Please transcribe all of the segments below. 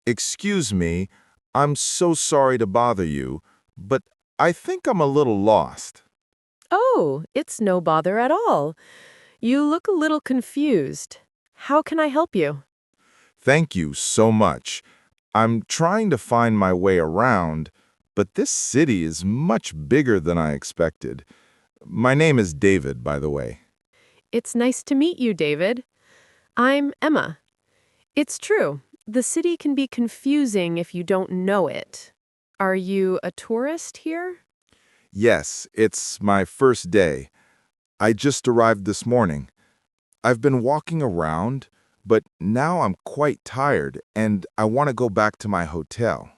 Excuse me, I'm so sorry to bother you, but I think I'm a little lost. Oh, it's no bother at all. You look a little confused. How can I help you? Thank you so much. I'm trying to find my way around, but this city is much bigger than I expected. My name is David, by the way. It's nice to meet you, David. I'm Emma. It's true. The city can be confusing if you don't know it. Are you a tourist here? Yes, it's my first day. I just arrived this morning. I've been walking around, but now I'm quite tired and I want to go back to my hotel.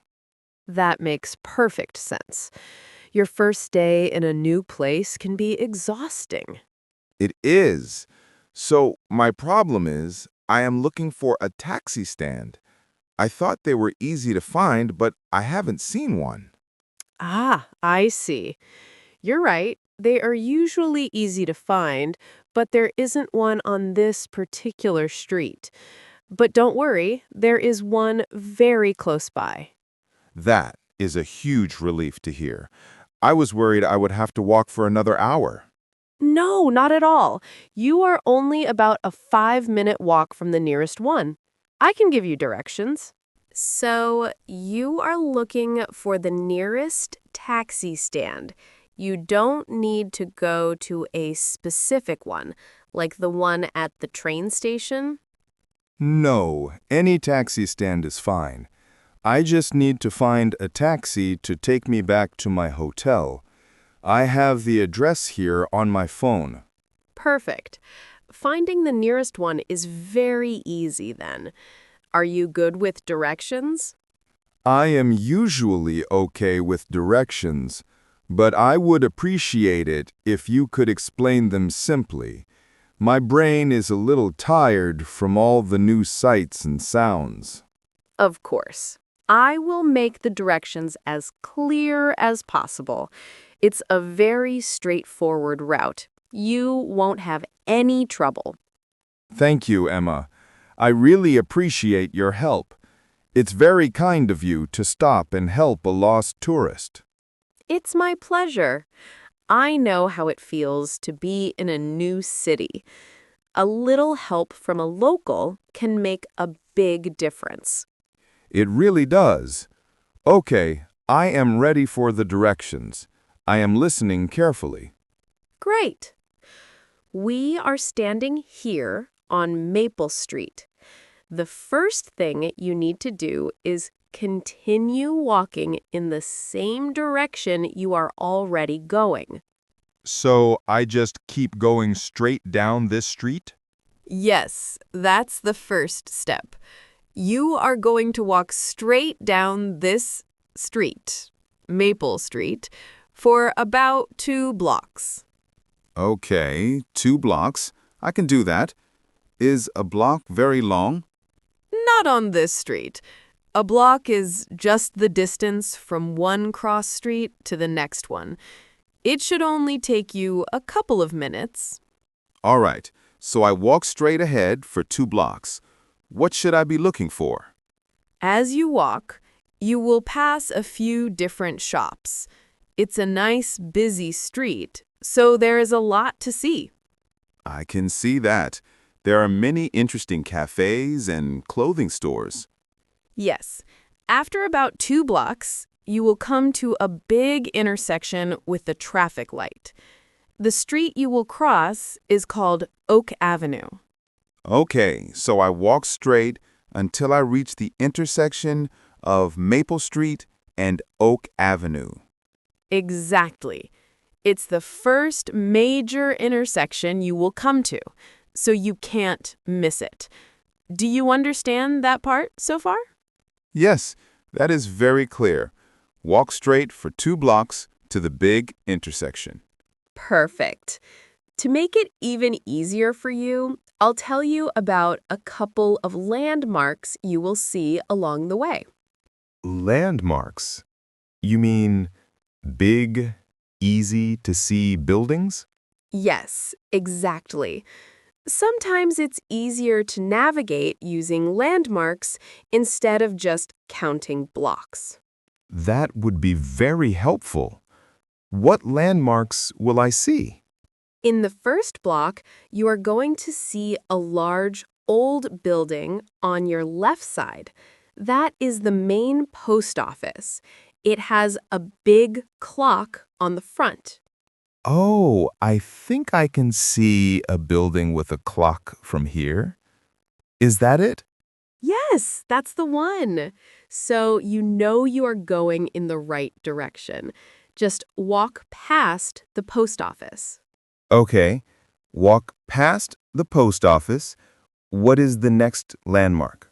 That makes perfect sense. Your first day in a new place can be exhausting. It is. So my problem is I am looking for a taxi stand. I thought they were easy to find, but I haven't seen one. Ah, I see. You're right. They are usually easy to find, but there isn't one on this particular street. But don't worry, there is one very close by. That is a huge relief to hear. I was worried I would have to walk for another hour. No, not at all. You are only about a 5-minute walk from the nearest one. I can give you directions. So, you are looking for the nearest taxi stand. You don't need to go to a specific one, like the one at the train station. No, any taxi stand is fine. I just need to find a taxi to take me back to my hotel. I have the address here on my phone. Perfect. Finding the nearest one is very easy then. Are you good with directions? I am usually okay with directions, but I would appreciate it if you could explain them simply. My brain is a little tired from all the new sights and sounds. Of course. I will make the directions as clear as possible. It's a very straightforward route. You won't have any trouble. Thank you, Emma. I really appreciate your help. It's very kind of you to stop and help a lost tourist. It's my pleasure. I know how it feels to be in a new city. A little help from a local can make a big difference. It really does. Okay, I am ready for the directions. I am listening carefully. Great. We are standing here on Maple Street. The first thing you need to do is continue walking in the same direction you are already going. So I just keep going straight down this street? Yes, that's the first step. You are going to walk straight down this street, Maple Street, for about 2 blocks. Okay, 2 blocks. I can do that. Is a block very long? Not on this street. A block is just the distance from one cross street to the next one. It should only take you a couple of minutes. All right, so I walk straight ahead for 2 blocks. What should I be looking for? As you walk, you will pass a few different shops. It's a nice, busy street, so there is a lot to see. I can see that. There are many interesting cafes and clothing stores. Yes, after about 2 blocks, you will come to a big intersection with the traffic light. The street you will cross is called Oak Avenue. Okay, so I walk straight until I reach the intersection of Maple Street and Oak Avenue. Exactly. It's the first major intersection you will come to, so you can't miss it. Do you understand that part so far? Yes, that is very clear. Walk straight for 2 blocks to the big intersection. Perfect. To make it even easier for you, I'll tell you about a couple of landmarks you will see along the way. Landmarks? You mean big, easy to see buildings? Yes, exactly. Sometimes it's easier to navigate using landmarks instead of just counting blocks. That would be very helpful. What landmarks will I see? In the first block, you are going to see a large, old building on your left side. That is the main post office. It has a big clock on the front. Oh, I think I can see a building with a clock from here. Is that it? Yes, that's the one. So you know you are going in the right direction. Just walk past the post office. Okay. Walk past the post office. What is the next landmark?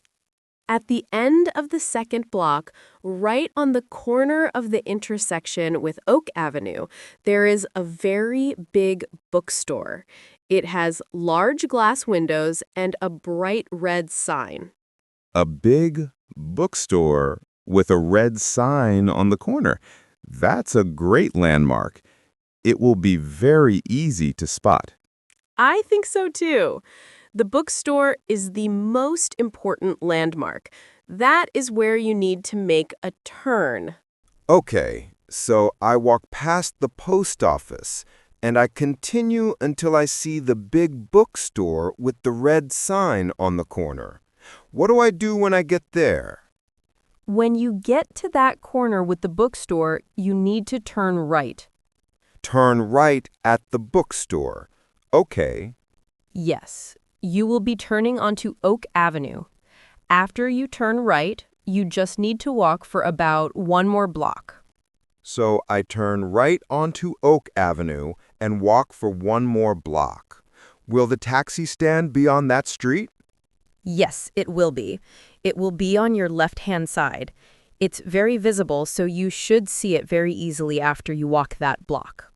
At the end of the second block, right on the corner of the intersection with Oak Avenue, there is a very big bookstore. It has large glass windows and a bright red sign. A big bookstore with a red sign on the corner. That's a great landmark. It will be very easy to spot. I think so too. The bookstore is the most important landmark. That is where you need to make a turn. Okay, so I walk past the post office and I continue until I see the big bookstore with the red sign on the corner. What do I do when I get there? When you get to that corner with the bookstore, you need to turn right. Turn right at the bookstore. Okay. Yes, you will be turning onto Oak Avenue. After you turn right, you just need to walk for about one more block. So I turn right onto Oak Avenue and walk for one more block. Will the taxi stand be on that street? Yes, it will be. It will be on your left-hand side. It's very visible, so you should see it very easily after you walk that block.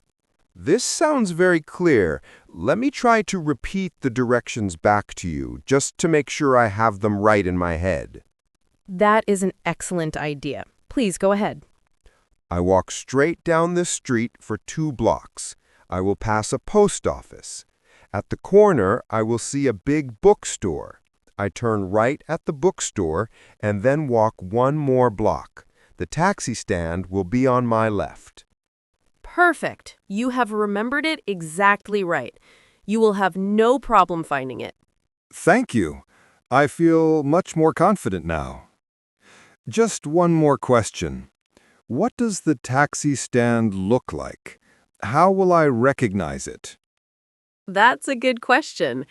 This sounds very clear. Let me try to repeat the directions back to you, just to make sure I have them right in my head. That is an excellent idea. Please go ahead. I walk straight down this street for 2 blocks. I will pass a post office. At the corner, I will see a big bookstore. I turn right at the bookstore and then walk one more block. The taxi stand will be on my left. Perfect. You have remembered it exactly right. You will have no problem finding it. Thank you. I feel much more confident now. Just one more question. What does the taxi stand look like? How will I recognize it? That's a good question.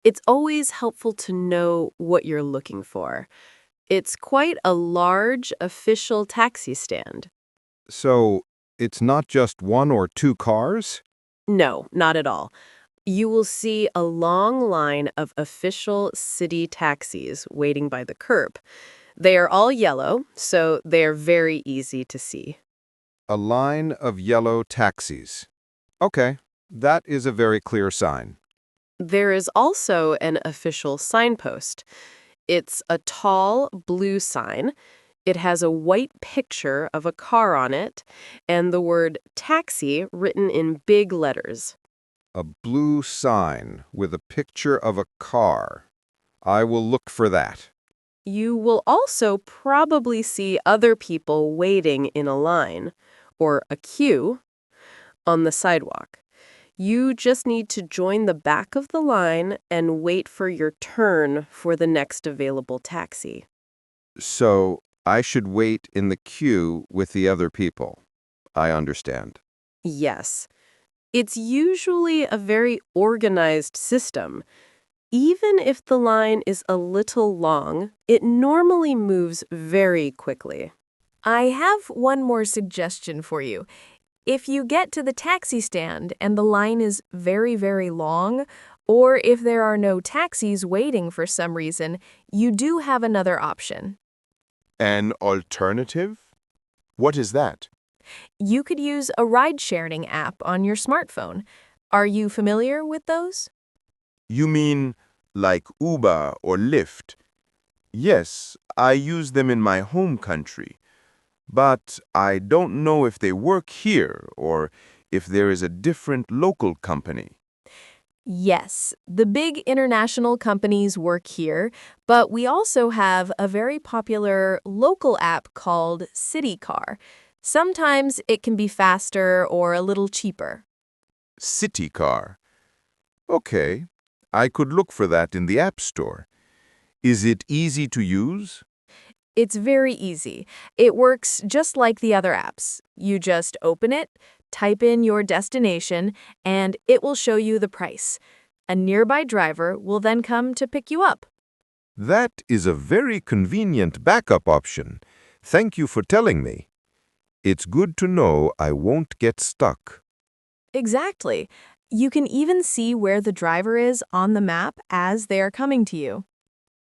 It's always helpful to know what you're looking for. It's quite a large official taxi stand. So, it's not just 1 or 2 cars? No, not at all. You will see a long line of official city taxis waiting by the curb. They are all yellow, so they are very easy to see. A line of yellow taxis. Okay, that is a very clear sign. There is also an official signpost. It's a tall blue sign. It has a white picture of a car on it and the word taxi written in big letters. A blue sign with a picture of a car. I will look for that. You will also probably see other people waiting in a line, or a queue, on the sidewalk. You just need to join the back of the line and wait for your turn for the next available taxi. So, I should wait in the queue with the other people. I understand. Yes. It's usually a very organized system. Even if the line is a little long, it normally moves very quickly. I have one more suggestion for you. If you get to the taxi stand and the line is very, very long, or if there are no taxis waiting for some reason, you do have another option. An alternative? What is that? You could use a ride-sharing app on your smartphone. Are you familiar with those? You mean like Uber or Lyft? Yes, I use them in my home country. But I don't know if they work here or if there is a different local company. Yes, the big international companies work here, but we also have a very popular local app called CityCar. Sometimes it can be faster or a little cheaper. City car. Okay, I could look for that in the App Store. Is it easy to use? It's very easy. It works just like the other apps. You just open it, type in your destination, and it will show you the price. A nearby driver will then come to pick you up. That is a very convenient backup option. Thank you for telling me. It's good to know I won't get stuck. Exactly. You can even see where the driver is on the map as they are coming to you.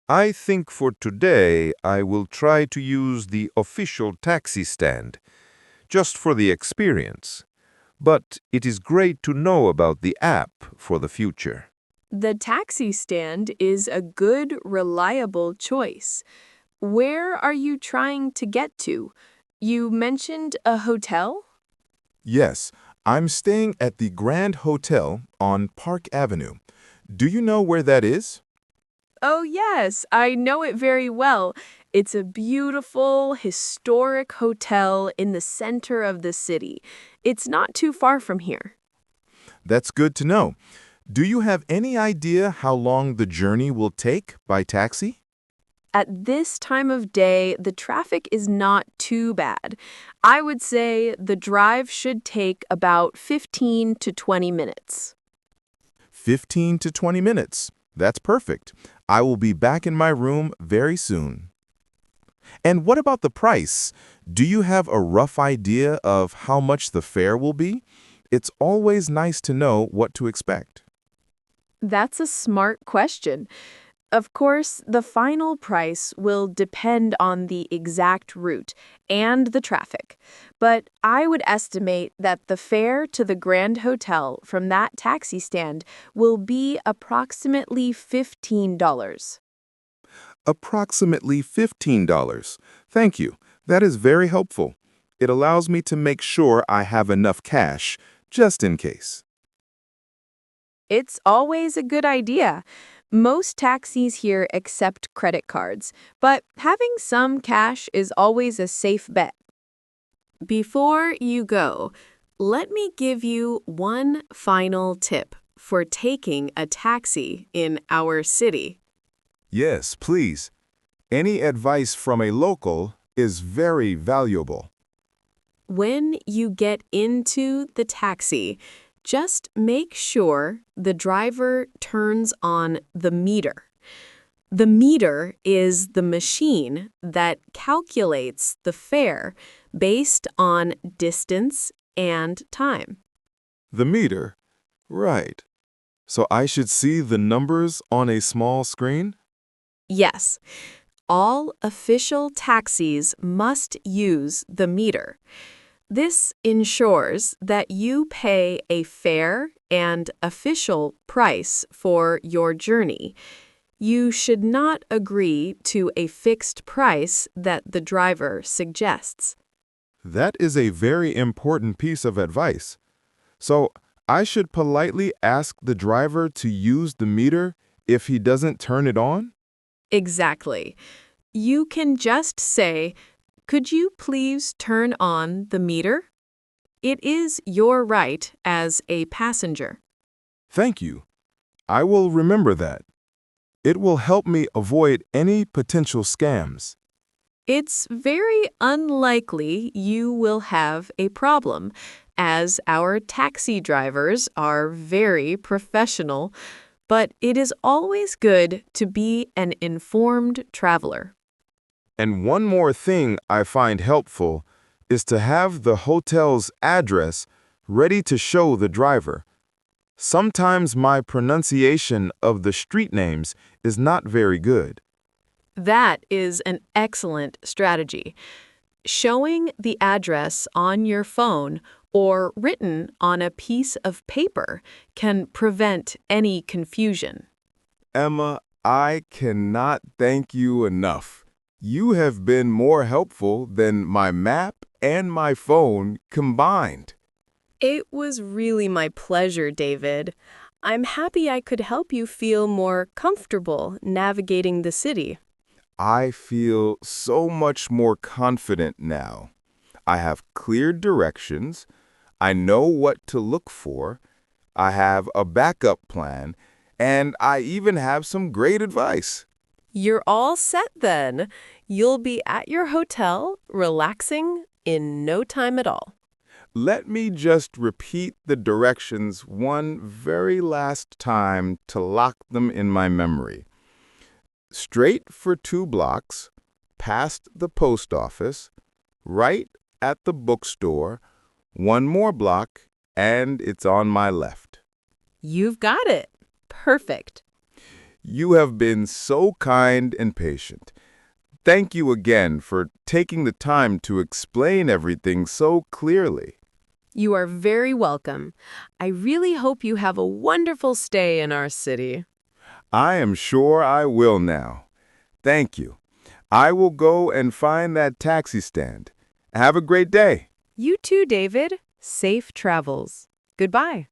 I think for today I will try to use the official taxi stand, just for the experience. But it is great to know about the app for the future. The taxi stand is a good, reliable choice. Where are you trying to get to? You mentioned a hotel? Yes, I'm staying at the Grand Hotel on Park Avenue. Do you know where that is? Oh, yes, I know it very well. It's a beautiful, historic hotel in the center of the city. It's not too far from here. That's good to know. Do you have any idea how long the journey will take by taxi? At this time of day, the traffic is not too bad. I would say the drive should take about 15 to 20 minutes. 15 to 20 minutes. That's perfect. I will be back in my room very soon. And what about the price? Do you have a rough idea of how much the fare will be? It's always nice to know what to expect. That's a smart question. Of course, the final price will depend on the exact route and the traffic, but I would estimate that the fare to the Grand Hotel from that taxi stand will be approximately $15. Approximately $15. Thank you. That is very helpful. It allows me to make sure I have enough cash, just in case. It's always a good idea. Most taxis here accept credit cards, but having some cash is always a safe bet. Before you go, let me give you one final tip for taking a taxi in our city. Yes, please. Any advice from a local is very valuable. When you get into the taxi, just make sure the driver turns on the meter. The meter is the machine that calculates the fare based on distance and time. The meter? Right. So I should see the numbers on a small screen? Yes, all official taxis must use the meter. This ensures that you pay a fair and official price for your journey. You should not agree to a fixed price that the driver suggests. That is a very important piece of advice. So I should politely ask the driver to use the meter if he doesn't turn it on? Exactly. You can just say, "Could you please turn on the meter?" It is your right as a passenger. Thank you. I will remember that. It will help me avoid any potential scams. It's very unlikely you will have a problem, as our taxi drivers are very professional, but it is always good to be an informed traveler. And one more thing I find helpful is to have the hotel's address ready to show the driver. Sometimes my pronunciation of the street names is not very good. That is an excellent strategy. Showing the address on your phone or written on a piece of paper can prevent any confusion. Emma, I cannot thank you enough. You have been more helpful than my map and my phone combined. It was really my pleasure, David. I'm happy I could help you feel more comfortable navigating the city. I feel so much more confident now. I have clear directions. I know what to look for. I have a backup plan. And I even have some great advice. You're all set then. You'll be at your hotel, relaxing in no time at all. Let me just repeat the directions one very last time to lock them in my memory. Straight for 2 blocks, past the post office, right at the bookstore, 1 more block, and it's on my left. You've got it. Perfect. You have been so kind and patient. Thank you again for taking the time to explain everything so clearly. You are very welcome. I really hope you have a wonderful stay in our city. I am sure I will now. Thank you. I will go and find that taxi stand. Have a great day. You too, David. Safe travels. Goodbye.